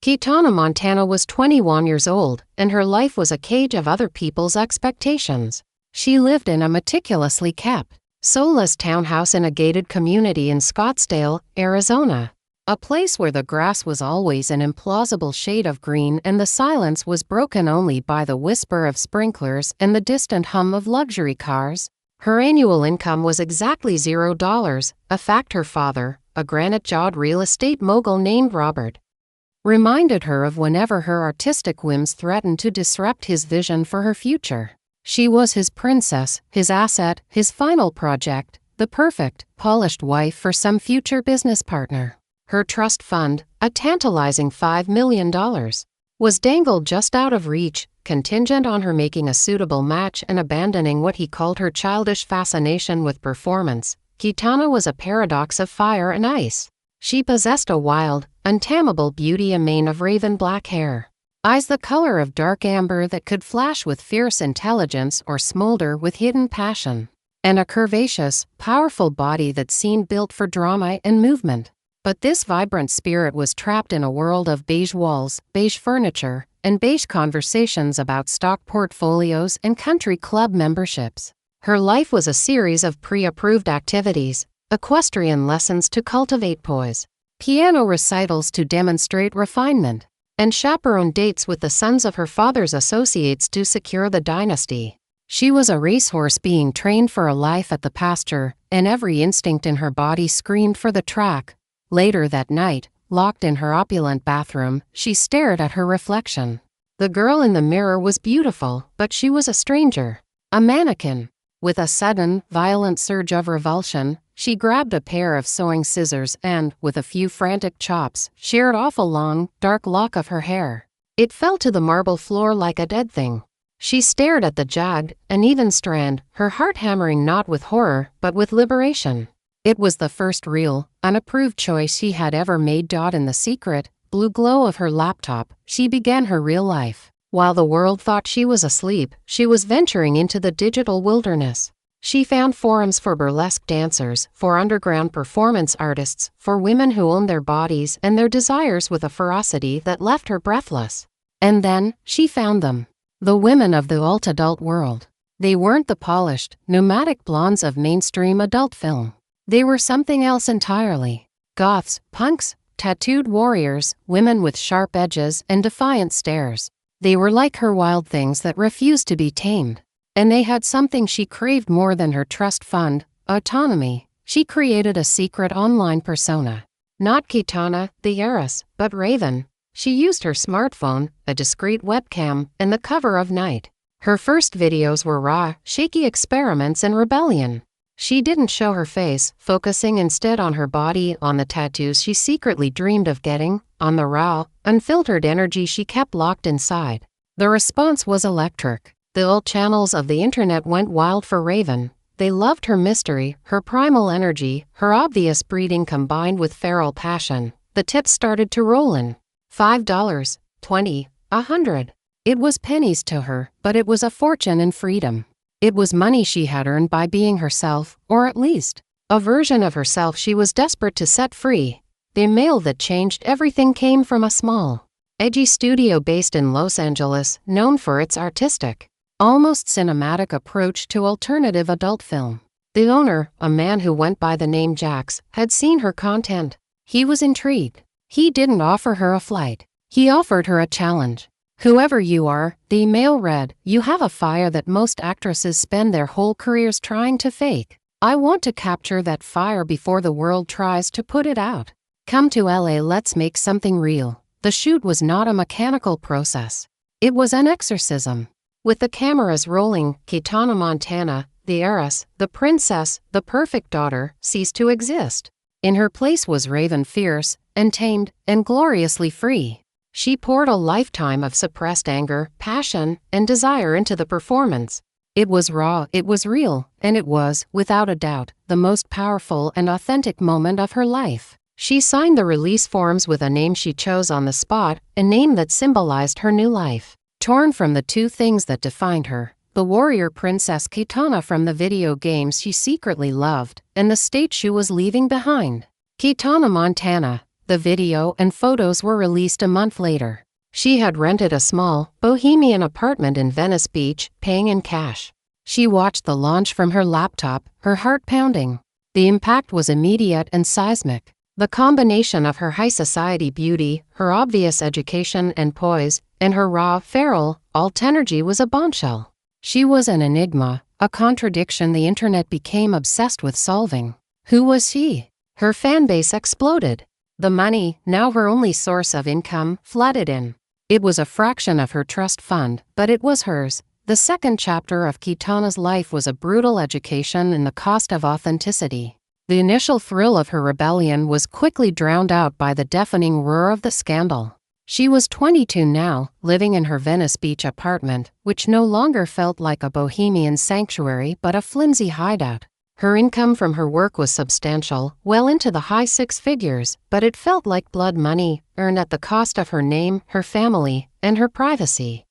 Kitana Montana was 21 years old, and her life was a cage of other people's expectations. She lived in a meticulously kept, soulless townhouse in a gated community in Scottsdale, Arizona. A place where the grass was always an implausible shade of green and the silence was broken only by the whisper of sprinklers and the distant hum of luxury cars. Her annual income was exactly $0, a fact her father, a granite-jawed real estate mogul named Robert, reminded her of whenever her artistic whims threatened to disrupt his vision for her future. She was his princess, his asset, his final project, the perfect, polished wife for some future business partner. Her trust fund, a tantalizing $5 million, was dangled just out of reach, contingent on her making a suitable match and abandoning what he called her childish fascination with performance. Kitana was a paradox of fire and ice. She possessed a wild, untamable beauty, a mane of raven black hair, eyes the color of dark amber that could flash with fierce intelligence or smolder with hidden passion, and a curvaceous, powerful body that seemed built for drama and movement. But this vibrant spirit was trapped in a world of beige walls, beige furniture, and beige conversations about stock portfolios and country club memberships. Her life was a series of pre-approved activities, equestrian lessons to cultivate poise, piano recitals to demonstrate refinement, and chaperone dates with the sons of her father's associates to secure the dynasty. She was a racehorse being trained for a life at the pasture, and every instinct in her body screamed for the track. Later that night, locked in her opulent bathroom, she stared at her reflection. The girl in the mirror was beautiful, but she was a stranger, a mannequin. With a sudden, violent surge of revulsion, she grabbed a pair of sewing scissors and, with a few frantic chops, sheared off a long, dark lock of her hair. It fell to the marble floor like a dead thing. She stared at the jagged, uneven strand, her heart hammering not with horror, but with liberation. It was the first real, unapproved choice she had ever made. In the secret, blue glow of her laptop, she began her real life. While the world thought she was asleep, she was venturing into the digital wilderness. She found forums for burlesque dancers, for underground performance artists, for women who owned their bodies and their desires with a ferocity that left her breathless. And then, she found them. The women of the alt-adult world. They weren't the polished, pneumatic blondes of mainstream adult film. They were something else entirely. Goths, punks, tattooed warriors, women with sharp edges and defiant stares. They were like her, wild things that refused to be tamed. And they had something she craved more than her trust fund: autonomy. She created a secret online persona. Not Kitana, the heiress, but Raven. She used her smartphone, a discreet webcam, and the cover of Night. Her first videos were raw, shaky experiments in rebellion. She didn't show her face, focusing instead on her body, on the tattoos she secretly dreamed of getting, on the raw, unfiltered energy she kept locked inside. The response was electric. The old channels of the internet went wild for Raven. They loved her mystery, her primal energy, her obvious breeding combined with feral passion. The tips started to roll in. $5, $20, $100. It was pennies to her, but it was a fortune in freedom. It was money she had earned by being herself, or at least, a version of herself she was desperate to set free. The mail that changed everything came from a small, edgy studio based in Los Angeles, known for its artistic, almost cinematic approach to alternative adult film. The owner, a man who went by the name Jax, had seen her content. He was intrigued. He didn't offer her a flight. He offered her a challenge. Whoever you are, the email read, you have a fire that most actresses spend their whole careers trying to fake. I want to capture that fire before the world tries to put it out. Come to LA, let's make something real. The shoot was not a mechanical process. It was an exorcism. With the cameras rolling, Kitana Montana, the heiress, the princess, the perfect daughter, ceased to exist. In her place was Raven, fierce, untamed, and gloriously free. She poured a lifetime of suppressed anger, passion, and desire into the performance. It was raw, it was real, and it was, without a doubt, the most powerful and authentic moment of her life. She signed the release forms with a name she chose on the spot, a name that symbolized her new life. Torn from the two things that defined her, the warrior princess Kitana from the video games she secretly loved, and the state she was leaving behind. Kitana Montana, The video and photos were released a month later. She had rented a small, bohemian apartment in Venice Beach, paying in cash. She watched the launch from her laptop, her heart pounding. The impact was immediate and seismic. The combination of her high society beauty, her obvious education and poise, and her raw, feral, alt energy was a bombshell. She was an enigma, a contradiction the internet became obsessed with solving. Who was she? Her fanbase exploded. The money, now her only source of income, flooded in. It was a fraction of her trust fund, but it was hers. The second chapter of Kitana's life was a brutal education in the cost of authenticity. The initial thrill of her rebellion was quickly drowned out by the deafening roar of the scandal. She was 22 now, living in her Venice Beach apartment, which no longer felt like a bohemian sanctuary but a flimsy hideout. Her income from her work was substantial, well into the high six figures, but it felt like blood money, earned at the cost of her name, her family, and her privacy.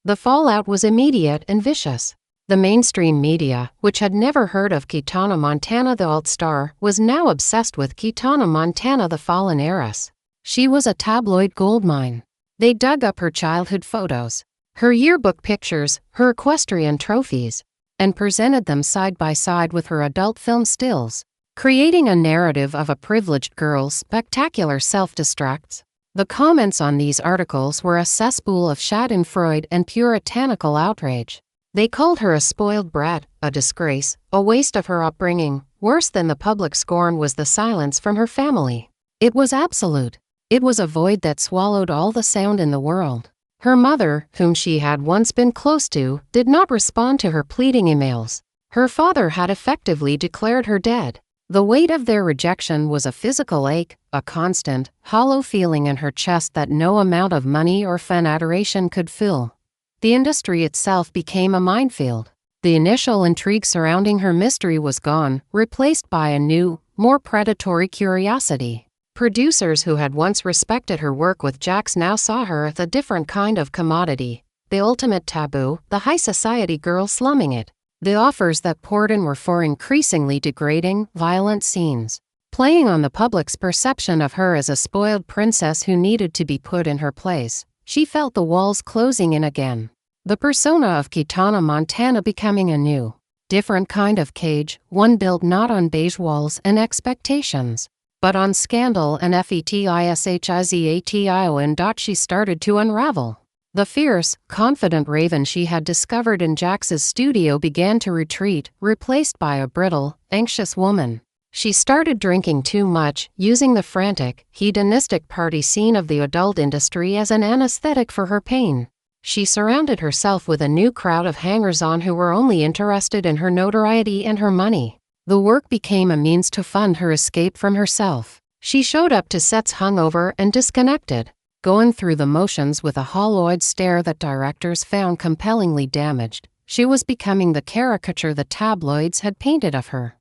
The fallout was immediate and vicious. The mainstream media, which had never heard of Kitana Montana the alt star, was now obsessed with Kitana Montana the fallen heiress. She was a tabloid goldmine. They dug up her childhood photos, her yearbook pictures, her equestrian trophies, and presented them side by side with her adult film stills, creating a narrative of a privileged girl's spectacular self-destructs. The comments on these articles were a cesspool of schadenfreude and puritanical outrage. They called her a spoiled brat, a disgrace, a waste of her upbringing. Worse than the public scorn was the silence from her family. It was absolute. It was a void that swallowed all the sound in the world. Her mother, whom she had once been close to, did not respond to her pleading emails. Her father had effectively declared her dead. The weight of their rejection was a physical ache, a constant, hollow feeling in her chest that no amount of money or fan adoration could fill. The industry itself became a minefield. The initial intrigue surrounding her mystery was gone, replaced by a new, more predatory curiosity. Producers who had once respected her work with Jax now saw her as a different kind of commodity, the ultimate taboo, the high society girl slumming it. The offers that poured in were for increasingly degrading, violent scenes, playing on the public's perception of her as a spoiled princess who needed to be put in her place. She felt the walls closing in again. The persona of Kitana Montana becoming a new, different kind of cage, one built not on beige walls and expectations, but on scandal and fetishization. She started to unravel. The fierce, confident raven she had discovered in Jax's studio began to retreat, replaced by a brittle, anxious woman. She started drinking too much, using the frantic, hedonistic party scene of the adult industry as an anesthetic for her pain. She surrounded herself with a new crowd of hangers-on who were only interested in her notoriety and her money. The work became a means to fund her escape from herself. She showed up to sets hungover and disconnected, going through the motions with a hollow-eyed stare that directors found compellingly damaged. She was becoming the caricature the tabloids had painted of her.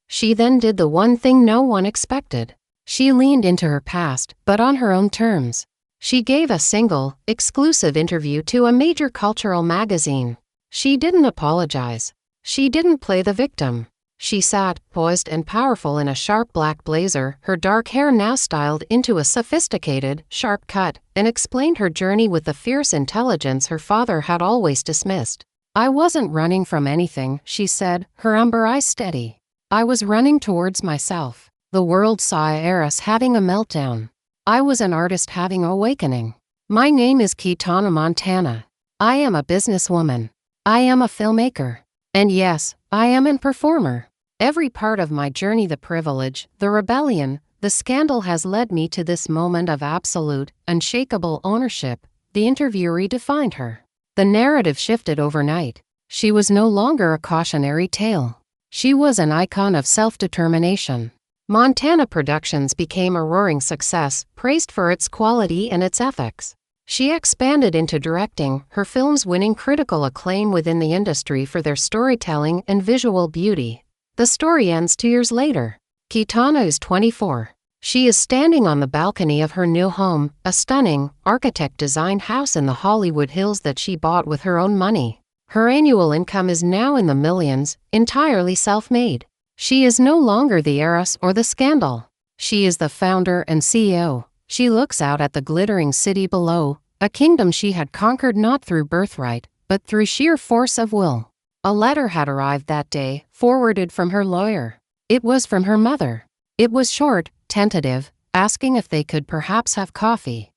She then did the one thing no one expected. She leaned into her past, but on her own terms. She gave a single, exclusive interview to a major cultural magazine. She didn't apologize. She didn't play the victim. She sat, poised and powerful in a sharp black blazer, her dark hair now styled into a sophisticated, sharp cut, and explained her journey with the fierce intelligence her father had always dismissed. "I wasn't running from anything," she said, her amber eyes steady. "I was running towards myself. The world saw a heiress having a meltdown. I was an artist having an awakening. My name is Kitana Montana. I am a businesswoman. I am a filmmaker. And yes, I am a performer. Every part of my journey, the privilege, the rebellion, the scandal has led me to this moment of absolute, unshakable ownership." The interviewee defined her. The narrative shifted overnight. She was no longer a cautionary tale. She was an icon of self-determination. Montana Productions became a roaring success, praised for its quality and its ethics. She expanded into directing, her films winning critical acclaim within the industry for their storytelling and visual beauty. The story ends 2 years later. Kitana is 24. She is standing on the balcony of her new home, a stunning, architect-designed house in the Hollywood Hills that she bought with her own money. Her annual income is now in the millions, entirely self-made. She is no longer the heiress or the scandal. She is the founder and CEO. She looks out at the glittering city below, a kingdom she had conquered not through birthright, but through sheer force of will. A letter had arrived that day, forwarded from her lawyer. It was from her mother. It was short, tentative, asking if they could perhaps have coffee.